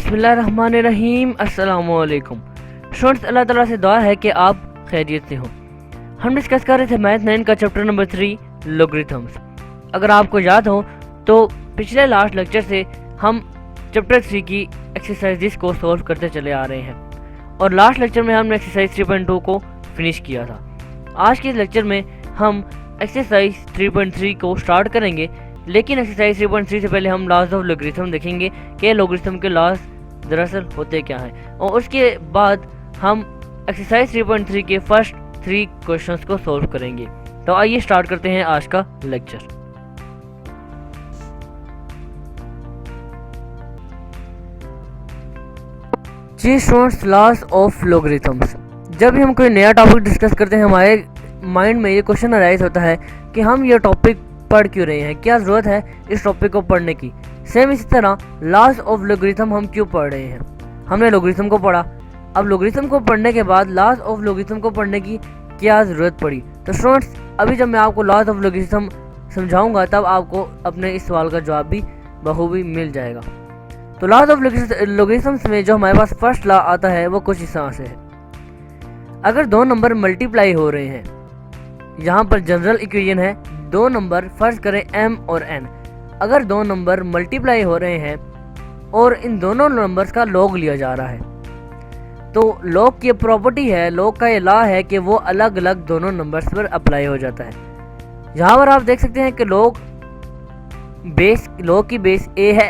बिस्मिल्लाहिर्रहमानिर्रहीम। अस्सलामुअलैकुम स्टूडेंट्स, अल्लाह ताला से दुआ है कि आप खैरियत से हों। हम डिस्कस कर रहे थे मैथ 9 का चैप्टर नंबर 3 लॉगरिथम्स। अगर आपको याद हो तो पिछले लास्ट लेक्चर से हम चैप्टर 3 की एक्सरसाइजेस को सॉल्व करते चले आ रहे हैं और लास्ट लेक्चर में हमने एक्सरसाइज 3.2 को फिनिश किया था। आज के लेक्चर में हम एक्सरसाइज 3.3 को स्टार्ट करेंगे, लेकिन एक्सरसाइज 3.3 से पहले हम लॉज ऑफ लॉगरिथम देखेंगे कि लॉगरिथम के लॉज दरअसल होते क्या हैं, और उसके बाद हम एक्सरसाइज 3.3 के फर्स्ट 3 क्वेश्चंस को सॉल्व करेंगे। तो आइए स्टार्ट करते हैं आज का लेक्चर। जी स्टूडेंट्स, लॉज ऑफ लॉगरिथम्स। जब भी हम कोई नया टॉपिक डिस्कस करते हैं हमारे माइंड में ये क्वेश्चन अराइज होता है कि हम ये टॉपिक पढ़ क्यों रहे हैं, क्या ज़रूरत है इस टॉपिक को पढ़ने की। सेम इसी तरह लॉज ऑफ लॉगरिथम हम क्यों पढ़ रहे हैं। हमने लॉगरिथम को पढ़ा, अब लॉगरिथम को पढ़ने के बाद लॉज ऑफ लॉगरिथम को पढ़ने की क्या ज़रूरत पड़ी। तो स्टूडेंट्स, अभी जब मैं आपको लॉज ऑफ लॉगरिथम समझाऊंगा तब आपको अपने इस सवाल का जवाब भी बखूबी मिल जाएगा। तो लॉज ऑफ लॉगरिथम्स में जो हमारे पास फर्स्ट लॉ आता है वो कुछ इस तरह से है। अगर दो नंबर मल्टीप्लाई हो रहे हैं, यहाँ पर जनरल इक्वेशन है, दो नंबर फर्ज करें m और n। अगर दो नंबर मल्टीप्लाई हो रहे हैं और इन दोनों नंबर्स का लॉग लिया जा रहा है, तो लॉग की प्रॉपर्टी है, लॉग का ये लॉ है कि वो अलग अलग दोनों नंबर्स पर अप्लाई हो जाता है। यहाँ पर आप देख सकते हैं कि लॉग की बेस a है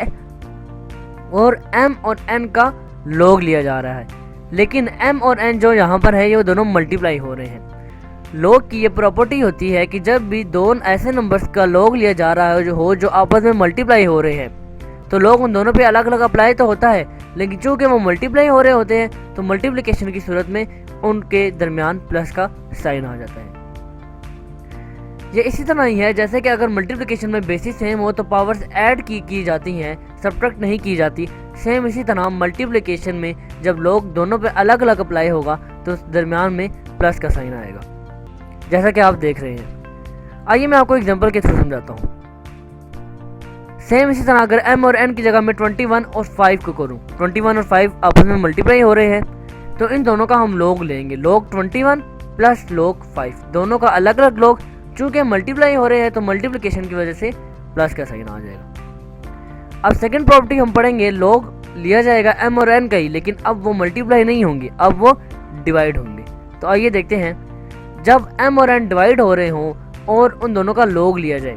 और m और n का लॉग लिया जा रहा है, लेकिन m और n जो यहाँ पर है ये दोनों मल्टीप्लाई हो रहे हैं। लॉग की ये प्रॉपर्टी होती है कि जब भी दो ऐसे नंबर्स का लॉग लिया जा रहा है जो आपस में मल्टीप्लाई हो रहे हैं, तो लॉग उन दोनों पे अलग अलग अप्लाई तो होता है, लेकिन चूंकि वो मल्टीप्लाई हो रहे होते हैं तो मल्टीप्लिकेशन की सूरत में उनके दरमियान प्लस का साइन आ जाता है। ये इसी तरह ही है जैसे कि अगर मल्टीप्लिकेशन में बेसिस सेम हो तो पावर्स ऐड की जाती हैं, सब्ट्रैक्ट नहीं की जाती। सेम इसी तरह मल्टीप्लिकेशन में जब लॉग दोनों पे अलग अलग अप्लाई होगा तो दरमियान में प्लस का साइन आएगा, जैसा कि आप देख रहे हैं। आइए मैं आपको एग्जांपल के थ्रू समझाता हूँ। सेम इसी तरह अगर m और n की जगह मैं 21 और 5 को करूँ, 21 और 5 आपस में मल्टीप्लाई हो रहे हैं, तो इन दोनों का हम लॉग लेंगे, लॉग 21 प्लस लॉग 5, दोनों का अलग अलग लॉग। चूँकि मल्टीप्लाई हो रहे हैं तो मल्टीप्लिकेशन की वजह से प्लस का साइन आ जाएगा। अब सेकेंड प्रॉपर्टी हम पढ़ेंगे, लॉग लिया जाएगा m और n का ही, लेकिन अब वो मल्टीप्लाई नहीं होंगे, अब वो डिवाइड होंगे। तो आइए देखते हैं, जब m और n डिवाइड हो रहे हों और उन दोनों का लॉग लिया जाए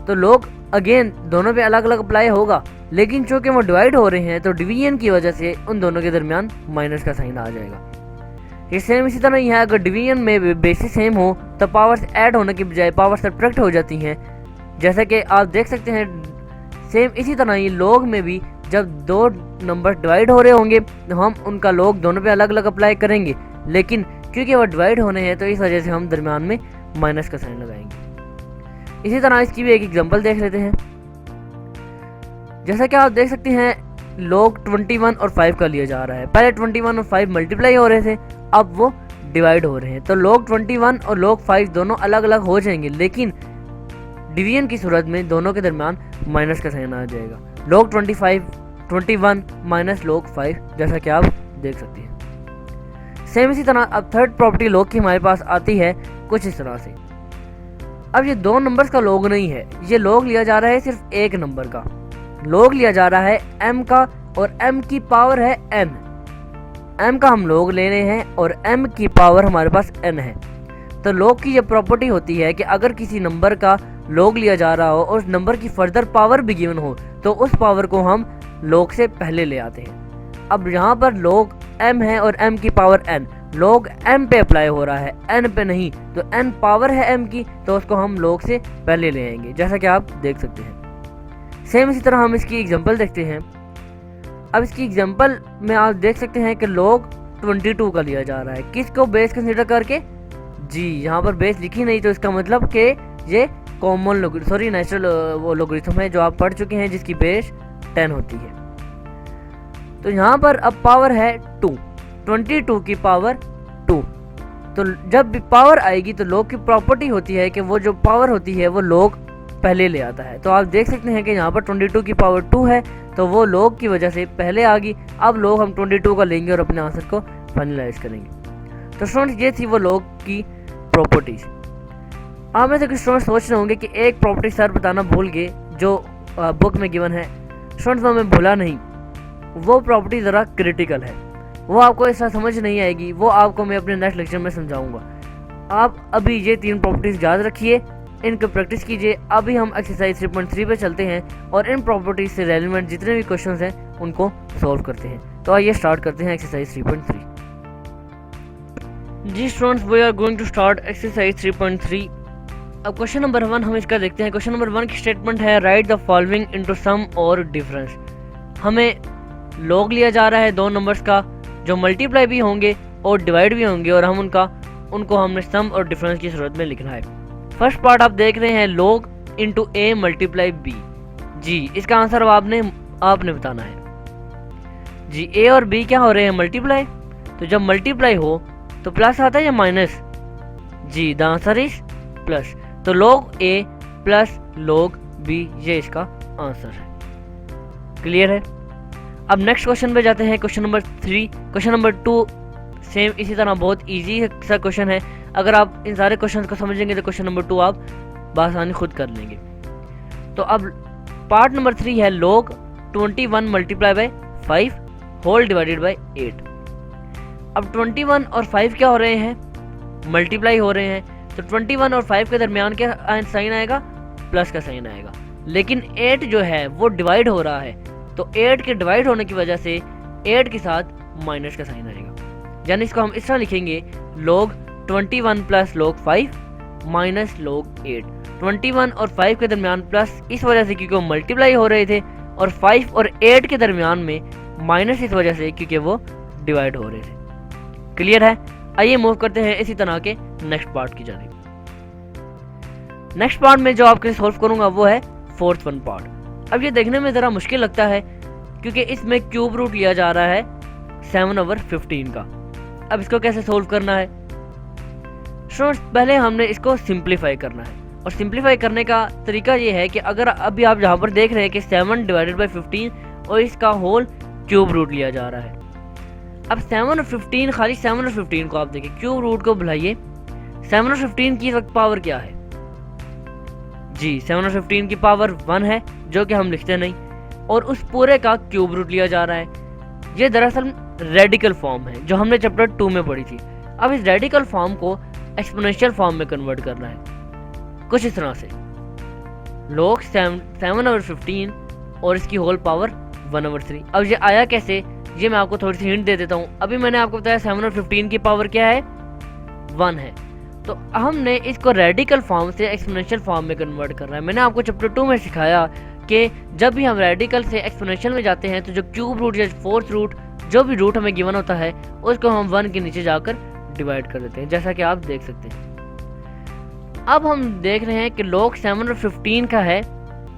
तो लॉग अगेन दोनों पे अलग अलग अप्लाई होगा, लेकिन चूंकि वो डिवाइड हो रहे हैं तो डिवीजन की वजह से उन दोनों के दरमियान माइनस का साइन आ जाएगा। ये सेम इसी तरह ही है, अगर डिवीजन में बेसिस सेम हो तो पावर्स ऐड होने की बजाय पावर सब्ट्रैक्ट हो जाती हैं, जैसा कि आप देख सकते हैं। सेम इसी तरह ही लॉग में भी जब दो नंबर डिवाइड हो रहे होंगे तो हम उनका लॉग दोनों पे अलग अलग अप्लाई करेंगे, लेकिन क्योंकि वो डिवाइड होने हैं तो इस वजह से हम दरमियान में माइनस का साइन लगाएंगे। इसी तरह इसकी भी एक एग्जांपल देख लेते हैं। जैसा कि आप देख सकते हैं, लॉग 21 और 5 का लिया जा रहा है। पहले 21 और 5 मल्टीप्लाई हो रहे थे, अब वो डिवाइड हो रहे हैं, तो लॉग 21 और लॉग 5 दोनों अलग अलग हो जाएंगे, लेकिन डिवीजन की सूरत में दोनों के दरमियान माइनस का साइन आ जाएगा। लॉग 21 माइनस लॉग 5, जैसा कि आप देख सकते हैं। सेम इसी तरह अब थर्ड प्रॉपर्टी लॉग की हमारे पास आती है कुछ इस तरह से। अब ये दो नंबर्स का लॉग नहीं है, ये लॉग लिया जा रहा है सिर्फ एक नंबर का। लॉग लिया जा रहा है m का और m की पावर है n। m का हम लॉग ले रहे हैं और m की पावर हमारे पास n है। तो लॉग की ये प्रॉपर्टी होती है कि अगर किसी नंबर का लॉग लिया जा रहा हो और उस नंबर की फर्दर पावर भी गिवन हो तो उस पावर को हम लॉग से पहले ले आते हैं। अब यहाँ पर लॉग m है और m की पावर n, लॉग m पे अप्लाई हो रहा है, n पे नहीं, तो n पावर है m की, तो उसको हम लॉग से पहले ले आएंगे, जैसा कि आप देख सकते हैं। सेम इसी तरह हम इसकी एग्जांपल देखते हैं। अब इसकी एग्जांपल में आप देख सकते हैं कि लॉग 22 का लिया जा रहा है, किसको बेस कंसीडर करके। जी यहाँ पर बेस लिखी नहीं, तो इसका मतलब कि ये कॉमन नेचुरल वो लॉगरिथम है जो आप पढ़ चुके हैं, जिसकी बेस 10 होती है। तो यहाँ पर अब पावर है 2, 22 की पावर 2। तो जब भी पावर आएगी तो लॉग की प्रॉपर्टी होती है कि वो जो पावर होती है वो लॉग पहले ले आता है। तो आप देख सकते हैं कि यहाँ पर 22 की पावर 2 है, तो तो वो log की वजह से पहले आ गई। अब log हम 22 का लेंगे और अपने आंसर को फाइनलाइज करेंगे। तो स्टूडेंट्स ये थी वो log की प्रॉपर्टीज। आप में से कुछ स्टूडेंट सोच रहे होंगे कि एक प्रॉपर्टी सर बताना भूल गए जो बुक में गिवन है। स्टूडेंट्स वो मैं भूला नहीं, वो प्रॉपर्टी ज़रा क्रिटिकल है, वो आपको ऐसा समझ नहीं आएगी, वो आपको मैं अपने नेक्स्ट लेक्चर में समझाऊंगा। आप अभी ये 3 प्रॉपर्टीज याद रखिए, इनको प्रैक्टिस कीजिए। अभी हम एक्सरसाइज 3.3 पे चलते हैं और इन प्रॉपर्टीज से रेलिवेंट जितने भी क्वेश्चंस हैं उनको सॉल्व करते हैं। तो आइए स्टार्ट करते हैं एक्सरसाइज 3.3। जी students, we are going to start exercise 3.3। अब क्वेश्चन नंबर 1 हम इसका देखते हैं। क्वेश्चन नंबर 1 की स्टेटमेंट है right the following into some और डिफरेंस। हमें लॉग लिया जा रहा है दो नंबर्स का जो मल्टीप्लाई भी होंगे और डिवाइड भी होंगे और हम उनको हमने सम और डिफरेंस की सूरत में लिखना है। फर्स्ट पार्ट आप देख रहे हैं log into A multiply B. जी इसका आंसर आपने बताना है। जी ए और बी क्या हो रहे हैं? मल्टीप्लाई। तो जब मल्टीप्लाई हो तो प्लस आता है या माइनस? जी द आंसर इज प्लस। तो log a plus log b ये इसका आंसर है। क्लियर है? अब नेक्स्ट क्वेश्चन पे जाते हैं, question number 3। Question number 2 same इसी तरह बहुत इजी सा क्वेश्चन है। अगर आप इन सारे क्वेश्चन को समझेंगे तो क्वेश्चन नंबर 2 आप बआसानी खुद कर लेंगे। तो अब पार्ट नंबर 3 है log 21 multiply by 5 whole divided by 8। अब 21 और 5 क्या हो रहे हैं? मल्टीप्लाई हो रहे हैं। तो 21 और 5 के दरमियान क्या साइन आएगा? प्लस का साइन आएगा। लेकिन 8 जो है वो डिवाइड हो रहा है, तो 8 के डिवाइड होने की वजह से 8 के साथ माइनस का साइन आएगा। यानी इसको हम इस तरह लिखेंगे log 21 plus log 5 minus log 8। 21 और 5 के दरमियान प्लस इस वजह से क्योंकि वो मल्टीप्लाई हो रहे थे, और 5 और 8 के दरमियान में माइनस इस वजह से क्योंकि वो डिवाइड हो रहे थे। क्लियर है? आइए मूव करते हैं इसी तरह के नेक्स्ट पार्ट की जानिब। नेक्स्ट पार्ट में जो आपके सॉल्व करूंगा वो है 4th वन पार्ट। अब ये देखने में ज़रा मुश्किल लगता है क्योंकि इसमें क्यूब रूट लिया जा रहा है 7/15 का। अब इसको कैसे सोल्व करना है? स्टूडेंट्स पहले हमने इसको सिंप्लीफाई करना है, और सिंप्लीफाई करने का तरीका ये है कि अगर अभी आप यहाँ पर देख रहे हैं कि 7 डिवाइडेड बाई 15 और इसका होल क्यूब रूट लिया जा रहा है। अब 7 और 15, खाली 7 और 15 को आप देखिए, क्यूब रूट को बुलाइए। 7 और 15 की पावर क्या है? जी 7 और 15 की पावर 1 है, जो कि हम लिखते नहीं, और उस पूरे का क्यूब रूट लिया जा रहा है। ये दरअसल रेडिकल फॉर्म है जो हमने चैप्टर 2 में पढ़ी थी। अब इस रेडिकल फॉर्म को एक्सपोनेंशियल फॉर्म में कन्वर्ट करना है कुछ इस तरह से, log 7 और 15 और इसकी होल पावर 1/3। अब ये आया कैसे, ये मैं आपको थोड़ी सी हिंट दे देता हूँ। अभी मैंने आपको बताया 7 और 15 की पावर क्या है? 1 है। तो हमने इसको रेडिकल फॉर्म से एक्सपोनेंशियल फॉर्म में कन्वर्ट करना है। मैंने आपको चैप्टर 2 में सिखाया कि जब भी हम रेडिकल से एक्सपोनेंशियल में जाते हैं तो जो क्यूब रूट या 4th रूट जो भी रूट हमें गिवन होता है उसको हम 1 के नीचे जाकर डिवाइड कर देते हैं, जैसा कि आप देख सकते हैं। अब हम देख रहे हैं कि log 7 और 15 का है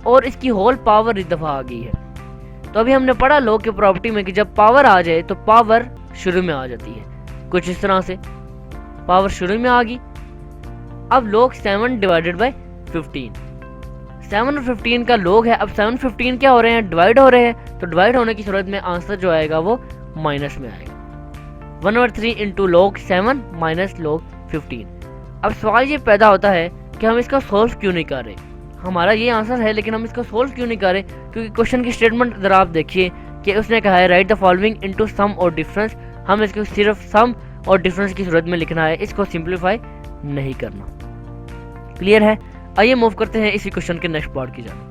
और इसकी होल पावर इस दफ़ा आ गई है। तो अभी हमने पढ़ा log की प्रॉपर्टी में कि जब पावर आ जाए तो पावर शुरू में आ जाती है, कुछ इस तरह से पावर शुरू में आ गई। अब log 7 डिवाइडेड बाई 15, 7 और 15 का log है। अब 7 15 क्या हो रहे हैं? डिवाइड हो रहे हैं। तो डिवाइड होने की सूरत में आंसर जो आएगा वो माइनस में आएगा। 1/3 इंटू log 7 माइनस log 15। अब सवाल ये पैदा होता है कि हम इसका सोल्व क्यों नहीं कर रहे? हमारा ये आंसर है लेकिन हम इसका सोल्व क्यों नहीं कर रहे? क्योंकि क्वेश्चन की स्टेटमेंट ज़रा आप देखिए कि उसने कहा है right the following into some और डिफरेंस। हम इसको सिर्फ सम और डिफरेंस की सूरत में लिखना है, इसको सिंप्लीफाई नहीं करना। क्लियर है? आइए मूव करते हैं इसी क्वेश्चन के नेक्स्ट पार्ट की जानिब।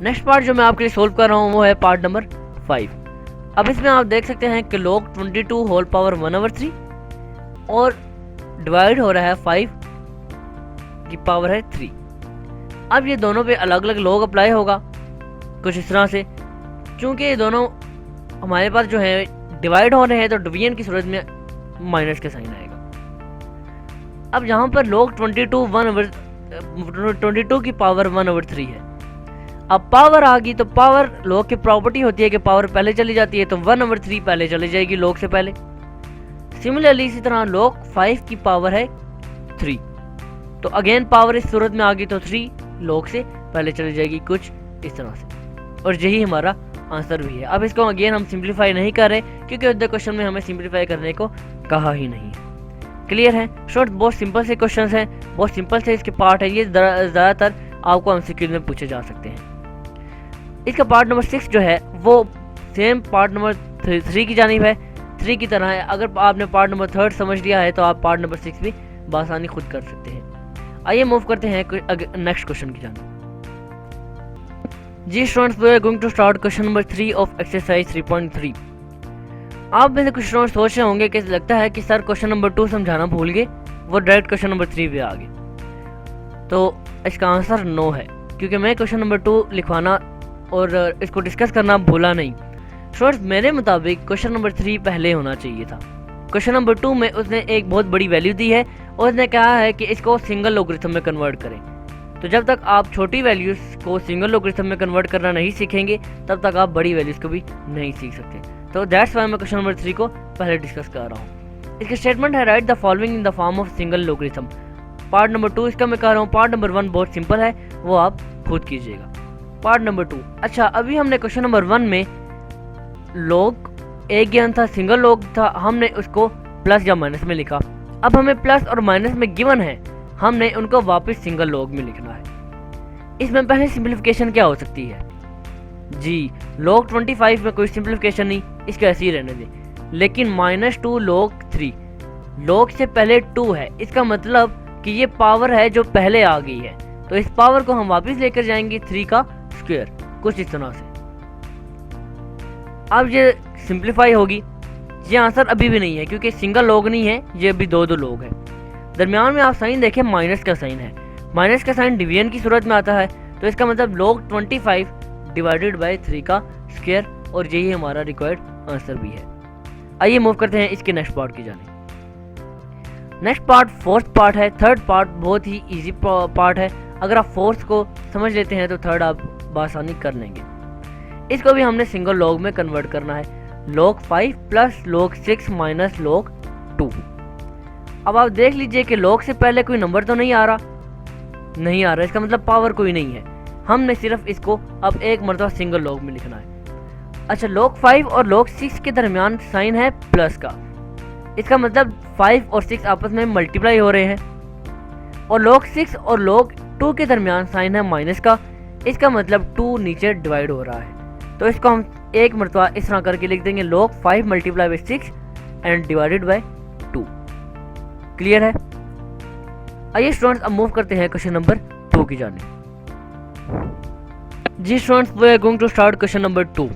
नेक्स्ट पार्ट जो मैं आपके लिए सोल्व कर रहा हूँ वो है पार्ट नंबर 5। अब इसमें आप देख सकते हैं कि log 22 होल पावर 1/3 और डिवाइड हो रहा है 5 की पावर है 3। अब ये दोनों पे अलग अलग log अप्लाई होगा कुछ इस तरह से, क्योंकि ये दोनों हमारे पास जो है डिवाइड हो रहे हैं तो डिवीजन की सूरत में माइनस का साइन आएगा। अब यहाँ पर log 22 की पावर 1/3 है। अब पावर आ गई तो पावर log की प्रॉपर्टी होती है कि पावर पहले चली जाती है, तो 1/3 पहले चली जाएगी log से पहले। सिमिलरली इसी तरह log 5 की पावर है 3, तो अगेन पावर इस सूरत में आ गई तो 3 log से पहले चली जाएगी कुछ इस तरह से। और यही हमारा आंसर भी है। अब इसको अगेन हम सिंप्लीफाई नहीं कर रहे क्योंकि उधर क्वेश्चन में हमें सिंप्लीफाई करने को कहा ही नहीं है। क्लियर है? शॉर्ट बहुत सिंपल से क्वेश्चन हैं, बहुत सिंपल से इसके पार्ट है। ये ज़्यादातर आपको एमसीक्यू में पूछे जा सकते हैं। इसका पार्ट नंबर 6 जो है वो सेम पार्ट नंबर 3 की जानिब है, 3 की तरह है। अगर आपने पार्ट नंबर 3 समझ लिया है तो आप पार्ट नंबर 6 भी बआसानी खुद कर सकते हैं। आइए मूव करते हैं नेक्स्ट क्वेश्चन की जानिब। जी students, we are going to start question number 3 of exercise 3.3। आप में से कुछ स्टूडेंट्स सोच रहे होंगे कि लगता है कि सर क्वेश्चन नंबर 2 समझाना भूल गए, वो डायरेक्ट क्वेश्चन नंबर 3 पे आ गए। तो इसका आंसर नो है, क्योंकि मैं क्वेश्चन नंबर 2 लिखवाना और इसको डिस्कस करना भूला नहीं। स्टूडेंट्स, मेरे मुताबिक क्वेश्चन नंबर 3 पहले होना चाहिए था। क्वेश्चन नंबर 2 में उसने एक बहुत बड़ी वैल्यू दी है और उसने कहा है कि इसको सिंगल लोगरिथम में कन्वर्ट करें। तो जब तक आप छोटी वैल्यूज को सिंगल लोगरिथम में कन्वर्ट करना नहीं सीखेंगे तब तक आप बड़ी वैल्यूज को भी नहीं सीख सकते। तो दैट्स वाई मैं क्वेश्चन नंबर 3 को पहले डिस्कस कर रहा हूँ। इसका स्टेटमेंट है right the following in the form of single logarithm. Part number 2 इसका मैं कर रहा हूँ। पार्ट नंबर 1 बहुत सिंपल है, वो आप खुद कीजिएगा। पार्ट नंबर 2, अच्छा अभी हमने क्वेश्चन नंबर 1 में लॉग एक ज्ञान था, सिंगल लॉग था, हमने उसको प्लस या माइनस में लिखा। अब हमें प्लस और माइनस में गिवन है, हमने उनको वापस सिंगल लॉग में लिखना है। इसमें पहले सिंप्लीफिकेशन क्या हो सकती है? जी log 25 में कोई सिंप्लीफिकेशन नहीं, इसको ऐसे ही रहने दें। लेकिन -2 log 3, log से पहले 2 है, इसका मतलब कि ये पावर है जो पहले आ गई है, तो इस पावर को हम वापस लेकर जाएंगे 3 का स्क्वायर, कुछ इस तरह से। अब ये सिंप्लीफाई होगी। ये आंसर अभी भी नहीं है क्योंकि सिंगल लॉग नहीं है, ये अभी दो लॉग है। दरमियान में आप साइन देखें, माइनस का साइन है। माइनस का साइन डिवीजन की सूरत में आता है, तो इसका मतलब log 25 डिवाइडेड बाय 3 का स्क्वायर, और यही हमारा रिक्वायर्ड आंसर भी है। आइए मूव करते हैं इसके नेक्स्ट पार्ट की जाने। नेक्स्ट पार्ट फोर्थ पार्ट है। थर्ड पार्ट बहुत ही इजी पार्ट है। अगर आप फोर्थ को समझ लेते हैं तो थर्ड आप बआसानी कर लेंगे। इसको भी हमने सिंगल लॉग में कन्वर्ट करना है। log 5 plus log 6 minus log 2। अब आप देख लीजिए कि log से पहले कोई नंबर तो नहीं आ रहा, इसका मतलब पावर कोई नहीं है। हमने सिर्फ इसको अब एक मरतबा सिंगल लॉग में लिखना है। अच्छा, log 5 और log 6 के दरमियान साइन है प्लस का, इसका मतलब 5 और 6 आपस में मल्टीप्लाई हो रहे हैं। और log 6 और log 2 के दरमियान साइन है माइनस का, इसका मतलब 2 नीचे डिवाइड हो रहा है। तो इसको हम एक मरतबा इस तरह करके लिख देंगे log 5 multiply by 6 and divided by 2। Clear है? आइए स्टूडेंट्स, अब मूव करते हैं क्वेश्चन नंबर 2 की जाने। जी students, we are going to start question number 2।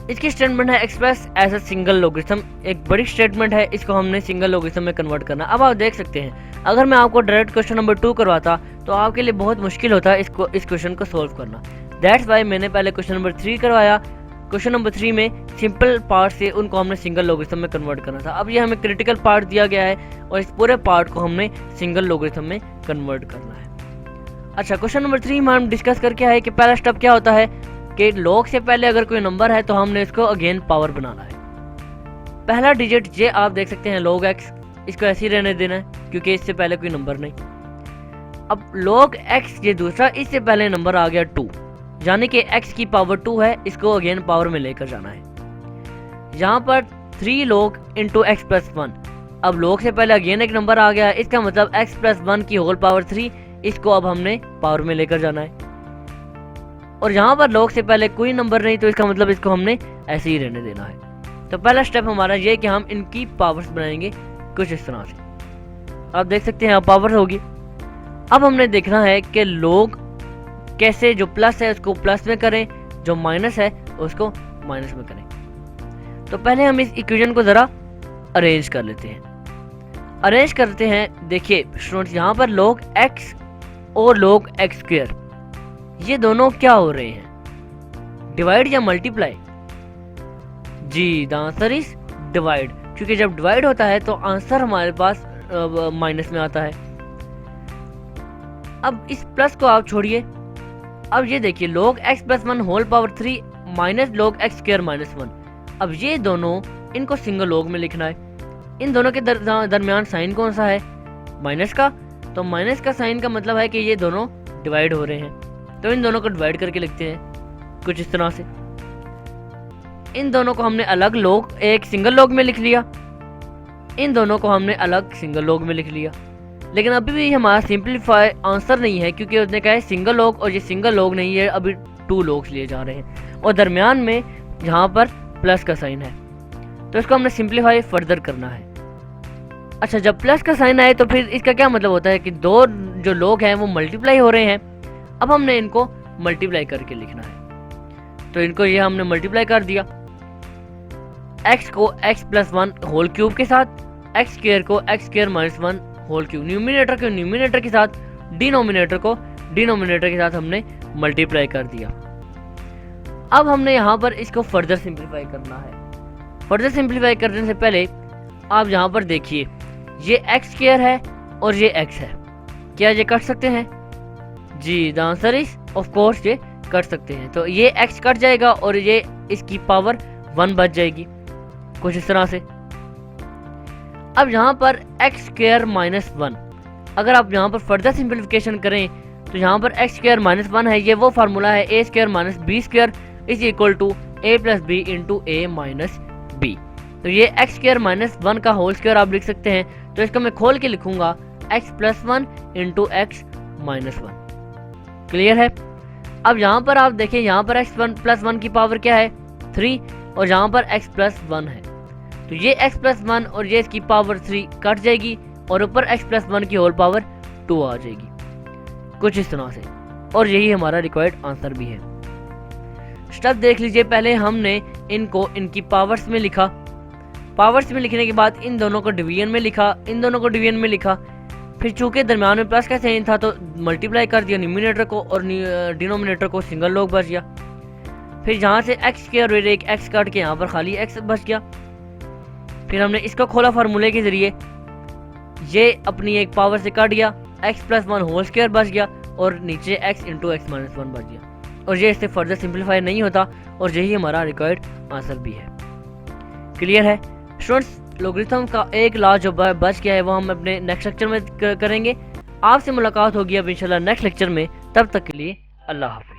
इसकी स्टेटमेंट है express as a single logarithm. एक बड़ी स्टेटमेंट है, इसको हमने सिंगल लोगरिथम में कन्वर्ट करना। अब आप देख सकते हैं, अगर मैं आपको डायरेक्ट क्वेश्चन नंबर 2 करवाता तो आपके लिए बहुत मुश्किल होता इस क्वेश्चन को सोल्व करना। दैट्स वाई मैंने पहले क्वेश्चन नंबर 3 करवाया। क्वेश्चन नंबर 3 में सिंपल पार्ट से उनको हमने सिंगल लोगरिथम में कन्वर्ट करना था। अब ये हमें क्रिटिकल पार्ट दिया गया है और इस पूरे पार्ट को हमने सिंगल लोगरिथम में कन्वर्ट करना है। अच्छा, क्वेश्चन नंबर 3 में हम डिस्कस करके आए कि पहला स्टेप क्या होता है कि log से पहले अगर कोई नंबर है तो हमने इसको अगेन पावर बनाना है। पहला डिजिट ये आप देख सकते हैं log x, इसको ऐसे ही रहने देना है क्योंकि इससे पहले कोई नंबर नहीं। अब log x ये दूसरा, इससे पहले नंबर आ गया 2, यानी कि x की पावर 2 है, इसको अगेन पावर में लेकर जाना है। यहाँ पर 3 log इंटू x प्लस 1। अब log से पहले अगेन एक नंबर आ गया है, इसका मतलब x प्लस 1 की होल पावर 3, इसको अब हमने पावर में लेकर जाना है। और यहाँ पर log से पहले कोई नंबर नहीं, तो इसका मतलब इसको हमने ऐसे ही रहने देना है। तो पहला स्टेप हमारा ये कि हम इनकी पावर्स बनाएंगे कुछ इस तरह से। आप देख सकते हैं यहाँ पावर होगी। अब हमने देखना है कि log कैसे जो प्लस है उसको प्लस में करें, जो माइनस है उसको माइनस में करें। तो पहले हम इस इक्वेशन को ज़रा अरेंज कर लेते हैं। देखिए स्टूडेंट्स, यहाँ पर log x और log x स्क्वायर ये दोनों क्या हो रहे हैं, डिवाइड या मल्टीप्लाई? जी द आंसर इज डिवाइड, क्योंकि जब डिवाइड होता है तो आंसर हमारे पास माइनस में आता है। अब इस प्लस को आप छोड़िए। अब ये देखिए log x plus 1 whole power 3 minus log x square minus 1। अब ये दोनों, इनको सिंगल log में लिखना है। इन दोनों के दरमियान साइन कौन सा है? माइनस का। तो माइनस का साइन का मतलब है कि ये दोनों डिवाइड हो रहे हैं, तो इन दोनों को डिवाइड करके लिखते हैं। कुछ इस तरह से। इन दोनों को हमने अलग लॉग एक सिंगल लॉग में लिख लिया, इन दोनों को हमने अलग सिंगल लॉग में लिख लिया। लेकिन अभी भी हमारा सिंपलीफाई आंसर नहीं है, क्योंकि उसने कहा है सिंगल लॉग, और ये सिंगल लॉग नहीं है, अभी 2 लॉग्स लिए जा रहे हैं और दरमियान में यहाँ पर प्लस का साइन है, तो इसको हमने सिंपलीफाई फर्दर करना है। अच्छा, जब प्लस का साइन आए तो फिर इसका क्या मतलब होता है कि 2 जो लॉग हैं वो मल्टीप्लाई हो रहे हैं। अब हमने इनको मल्टीप्लाई करके लिखना है, तो इनको ये हमने मल्टीप्लाई कर दिया, x को x प्लस 1 होल क्यूब के साथ, x स्क्वायर को x square minus 1 whole cube, numerator को न्यूमिनेटर के साथ, डिनोमिनेटर को डिनोमिनेटर के साथ हमने मल्टीप्लाई कर दिया। अब हमने यहाँ पर इसको फर्दर सिंपलीफाई करना है। फर्दर सिंपलीफाई करने से पहले आप यहाँ पर देखिए, ये x स्क्वायर है और ये x है, क्या ये कट सकते हैं? जी, the answer is of course ये कट सकते हैं। तो ये x कट जाएगा और ये इसकी पावर 1 बच जाएगी, कुछ इस तरह से। अब यहाँ पर x स्क्वायर माइनस 1, अगर आप यहाँ पर फर्दर सिंपलीफिकेशन करें तो यहाँ पर x स्क्वायर माइनस 1 है, ये वो फार्मूला है a square minus b square is equal to a plus b into a minus b. तो ये x स्क्वायर माइनस 1 का होल स्क्वायर आप लिख सकते हैं, तो इसको मैं खोल के लिखूंगा x plus 1 into x minus 1। Clear है? अब यहाँ पर आप देखें, यहाँ पर x प्लस 1 की पावर क्या है? 3, और यहाँ पर x प्लस 1 है, तो ये x प्लस 1 और ये इसकी पावर 3 कट जाएगी और ऊपर x प्लस 1 की होल पावर 2 आ जाएगी, कुछ इस तरह से। और यही हमारा रिक्वायर्ड आंसर भी है। स्टेप देख लीजिए, पहले हमने इनको इनकी पावर्स में लिखा, पावर्स में लिखने के बाद इन दोनों को डिवीजन में लिखा, इन दोनों को डिवीजन में लिखा, फिर चूंकि दरम्यान में प्लस का साइन था तो मल्टीप्लाई कर दिया न्यूमिनेटर को और डिनोमिनेटर को सिंगल लॉग बच गया। फिर यहाँ से x स्क्वायर और एक x काट के यहाँ पर खाली x बच गया। फिर हमने इसको खोला फार्मूले के जरिए, ये अपनी एक पावर से कट गया, x प्लस 1 होल स्क्वायर बच गया और नीचे x इंटू एक्स माइनस 1 बच गया, और ये इससे फर्दर सिंपलीफाई नहीं होता, और यही हमारा रिक्वायर्ड आंसर भी है। क्लियर है स्टूडेंट्स? लॉगरिथम का एक लॉ जो बच गया है वो हम अपने नेक्स्ट लेक्चर में करेंगे। आपसे मुलाकात होगी अब इंशाल्लाह नेक्स्ट लेक्चर में, तब तक के लिए अल्लाह हाफ़िज़।